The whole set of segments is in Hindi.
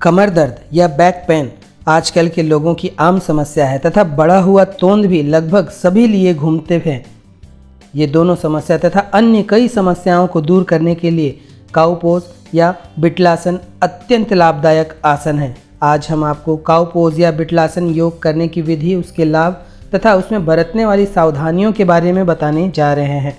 कमर दर्द या बैक पेन आजकल के लोगों की आम समस्या है तथा बढ़ा हुआ तोंद भी लगभग सभी लिए घूमते हैं। ये दोनों समस्या तथा अन्य कई समस्याओं को दूर करने के लिए काऊ पोज या बिटलासन अत्यंत लाभदायक आसन है। आज हम आपको काऊ पोज या बिटलासन योग करने की विधि, उसके लाभ तथा उसमें बरतने वाली सावधानियों के बारे में बताने जा रहे हैं।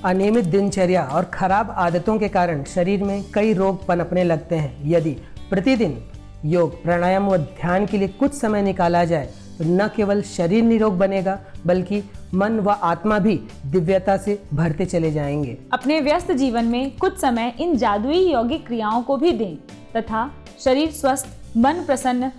अनियमित दिनचर्या और खराब आदतों के कारण शरीर में कई रोग पनपने लगते हैं। यदि प्रतिदिन योग, प्राणायाम व ध्यान के लिए कुछ समय निकाला जाए तो न केवल शरीर निरोग बनेगा बल्कि मन व आत्मा भी दिव्यता से भरते चले जाएंगे। अपने व्यस्त जीवन में कुछ समय इन जादुई यौगिक क्रियाओं को भी दें तथा शरीर स्वस्थ, मन प्रसन्न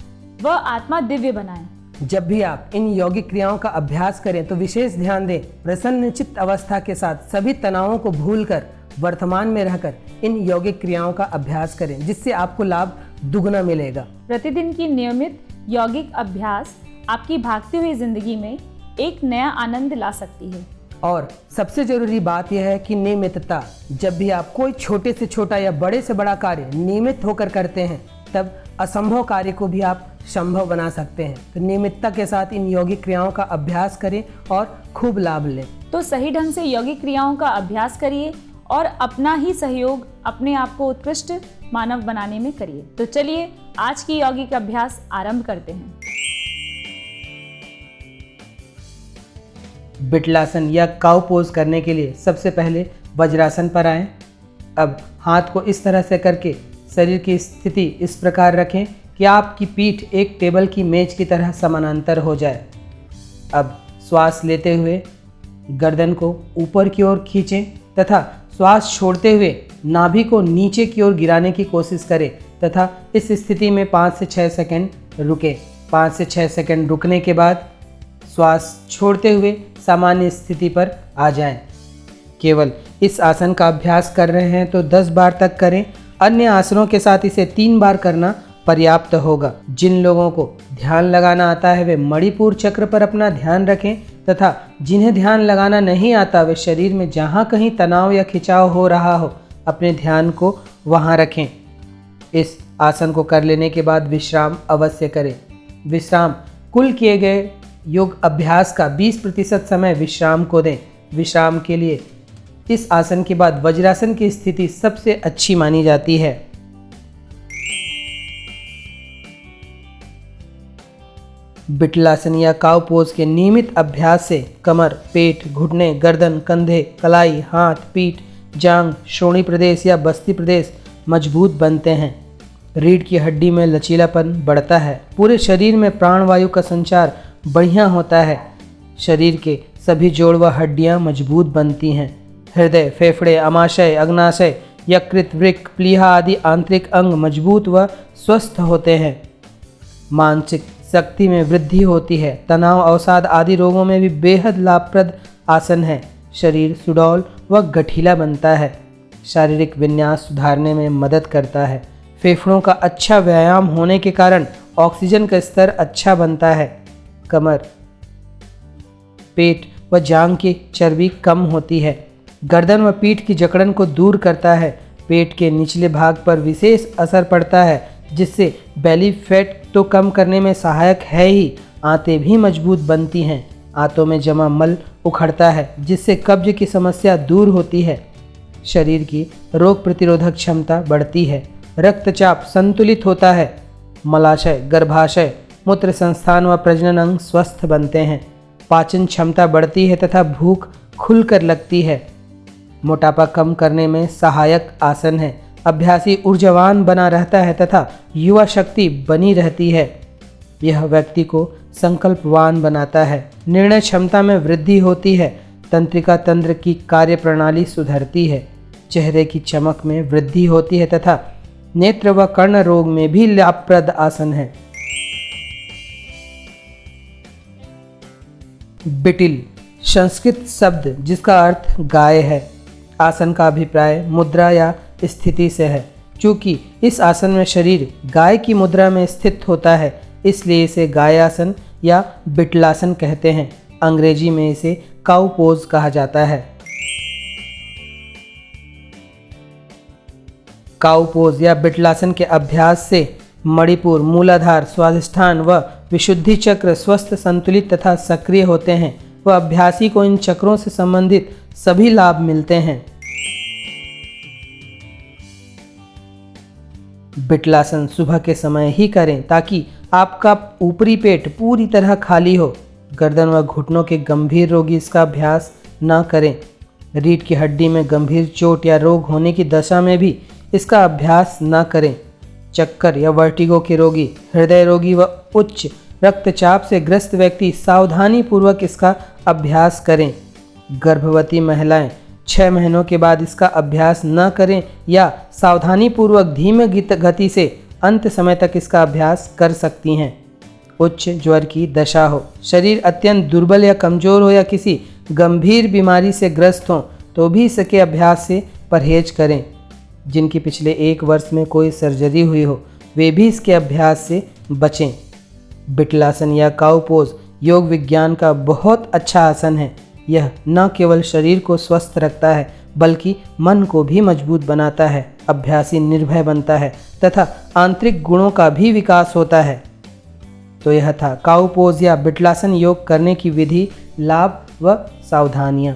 व आत्मा दिव्य बनाएं। जब भी आप इन यौगिक क्रियाओं का अभ्यास करें तो विशेष ध्यान दें। प्रसन्न चित्त अवस्था के साथ सभी तनावों को भूलकर वर्तमान में रहकर इन यौगिक क्रियाओं का अभ्यास करें, जिससे आपको लाभ दुगना मिलेगा। प्रतिदिन की नियमित यौगिक अभ्यास आपकी भागती हुई जिंदगी में एक नया आनंद ला सकती है। और सबसे जरूरी बात यह है कि नियमितता। जब भी आप कोई छोटे से छोटा या बड़े से बड़ा कार्य नियमित होकर करते हैं तब असंभव कार्य को भी आप संभव बना सकते हैं। तो नियमितता के साथ इन यौगिक क्रियाओं का अभ्यास करें और खूब लाभ लें। तो सही ढंग से यौगिक क्रियाओं का अभ्यास करिए और अपना ही सहयोग अपने आप को उत्कृष्ट मानव बनाने में करिए। तो चलिए आज की यौगिक अभ्यास आरंभ करते हैं। बिटलासन या काऊ पोज करने के लिए सबसे पहले वज्रासन पर आएं। अब हाथ को इस तरह से करके शरीर की स्थिति इस प्रकार रखें कि आपकी पीठ एक टेबल की मेज की तरह समानांतर हो जाए। अब श्वास लेते हुए गर्दन को ऊपर की ओर खींचें तथा श्वास छोड़ते हुए नाभि को नीचे की ओर गिराने की कोशिश करें तथा इस स्थिति में 5 से 6 सेकंड रुकें। 5 से 6 सेकंड रुकने के बाद श्वास छोड़ते हुए सामान्य स्थिति पर आ जाएं। केवल इस आसन का अभ्यास कर रहे हैं तो 10 बार तक करें। अन्य आसनों के साथ इसे 3 बार करना पर्याप्त होगा। जिन लोगों को ध्यान लगाना आता है वे मणिपुर चक्र पर अपना ध्यान रखें तथा जिन्हें ध्यान लगाना नहीं आता वे शरीर में जहाँ कहीं तनाव या खिंचाव हो रहा हो अपने ध्यान को वहाँ रखें। इस आसन को कर लेने के बाद विश्राम अवश्य करें। विश्राम कुल किए गए योग अभ्यास का 20% समय विश्राम को दें। विश्राम के लिए इस आसन के बाद वज्रासन की स्थिति सबसे अच्छी मानी जाती है। बिटलासन या काऊ पोज के नियमित अभ्यास से कमर, पेट, घुटने, गर्दन, कंधे, कलाई, हाथ, पीठ, जांघ, श्रोणी प्रदेश या बस्ती प्रदेश मजबूत बनते हैं। रीढ़ की हड्डी में लचीलापन बढ़ता है। पूरे शरीर में प्राणवायु का संचार बढ़िया होता है। शरीर के सभी जोड़ व हड्डियां मजबूत बनती हैं। हृदय, फेफड़े, अमाशय, अग्नाशय, यकृत, वृक्क, प्लीहा आदि आंतरिक अंग मजबूत व स्वस्थ होते हैं। मानसिक शक्ति में वृद्धि होती है। तनाव, अवसाद आदि रोगों में भी बेहद लाभप्रद आसन है। शरीर सुडौल व गठीला बनता है। शारीरिक विन्यास सुधारने में मदद करता है। फेफड़ों का अच्छा व्यायाम होने के कारण ऑक्सीजन का स्तर अच्छा बनता है। कमर, पेट व जांघ की चर्बी कम होती है। गर्दन व पीठ की जकड़न को दूर करता है। पेट के निचले भाग पर विशेष असर पड़ता है, जिससे बेली फैट तो कम करने में सहायक है ही, आंतें भी मजबूत बनती हैं। आंतों में जमा मल उखड़ता है, जिससे कब्ज की समस्या दूर होती है। शरीर की रोग प्रतिरोधक क्षमता बढ़ती है। रक्तचाप संतुलित होता है। मलाशय, गर्भाशय, मूत्र संस्थान व प्रजनन अंग स्वस्थ बनते हैं। पाचन क्षमता बढ़ती है तथा भूख खुलकर लगती है। मोटापा कम करने में सहायक आसन है। अभ्यासी ऊर्जावान बना रहता है तथा युवा शक्ति बनी रहती है। यह व्यक्ति को संकल्पवान बनाता है। निर्णय क्षमता में वृद्धि होती है। तंत्रिका तंत्र की कार्य प्रणाली सुधरती है। चेहरे की चमक में वृद्धि होती है तथा नेत्र व कर्ण रोग में भी लाभप्रद आसन है। बिटिल संस्कृत शब्द जिसका अर्थ गाय है। आसन का अभिप्राय मुद्रा या स्थिति से है। चूँकि इस आसन में शरीर गाय की मुद्रा में स्थित होता है, इसलिए इसे गायासन या बिटलासन कहते हैं। अंग्रेजी में इसे काउ पोज कहा जाता है। काउ पोज या बिटलासन के अभ्यास से मणिपुर, मूलाधार, स्वाधिष्ठान व विशुद्धि चक्र स्वस्थ, संतुलित तथा सक्रिय होते हैं व अभ्यासी को इन चक्रों से संबंधित सभी लाभ मिलते हैं। बिटलासन सुबह के समय ही करें ताकि आपका ऊपरी पेट पूरी तरह खाली हो। गर्दन व घुटनों के गंभीर रोगी इसका अभ्यास न करें। रीढ़ की हड्डी में गंभीर चोट या रोग होने की दशा में भी इसका अभ्यास न करें। चक्कर या वर्टिगो के रोगी, हृदय रोगी व उच्च रक्तचाप से ग्रस्त व्यक्ति सावधानी पूर्वक इसका अभ्यास करें। गर्भवती महिलाएं 6 महीनों के बाद इसका अभ्यास न करें या सावधानी पूर्वक धीमे गति से अंत समय तक इसका अभ्यास कर सकती हैं। उच्च ज्वर की दशा हो, शरीर अत्यंत दुर्बल या कमजोर हो या किसी गंभीर बीमारी से ग्रस्त हो तो भी इसके अभ्यास से परहेज करें। जिनकी पिछले 1 वर्ष में कोई सर्जरी हुई हो वे भी इसके अभ्यास से बचें। बिटलासन या काउ पोज योग विज्ञान का बहुत अच्छा आसन है। यह न केवल शरीर को स्वस्थ रखता है बल्कि मन को भी मजबूत बनाता है। अभ्यासी निर्भय बनता है तथा आंतरिक गुणों का भी विकास होता है। तो यह था काउ पोज या बिटलासन योग करने की विधि, लाभ व सावधानियाँ।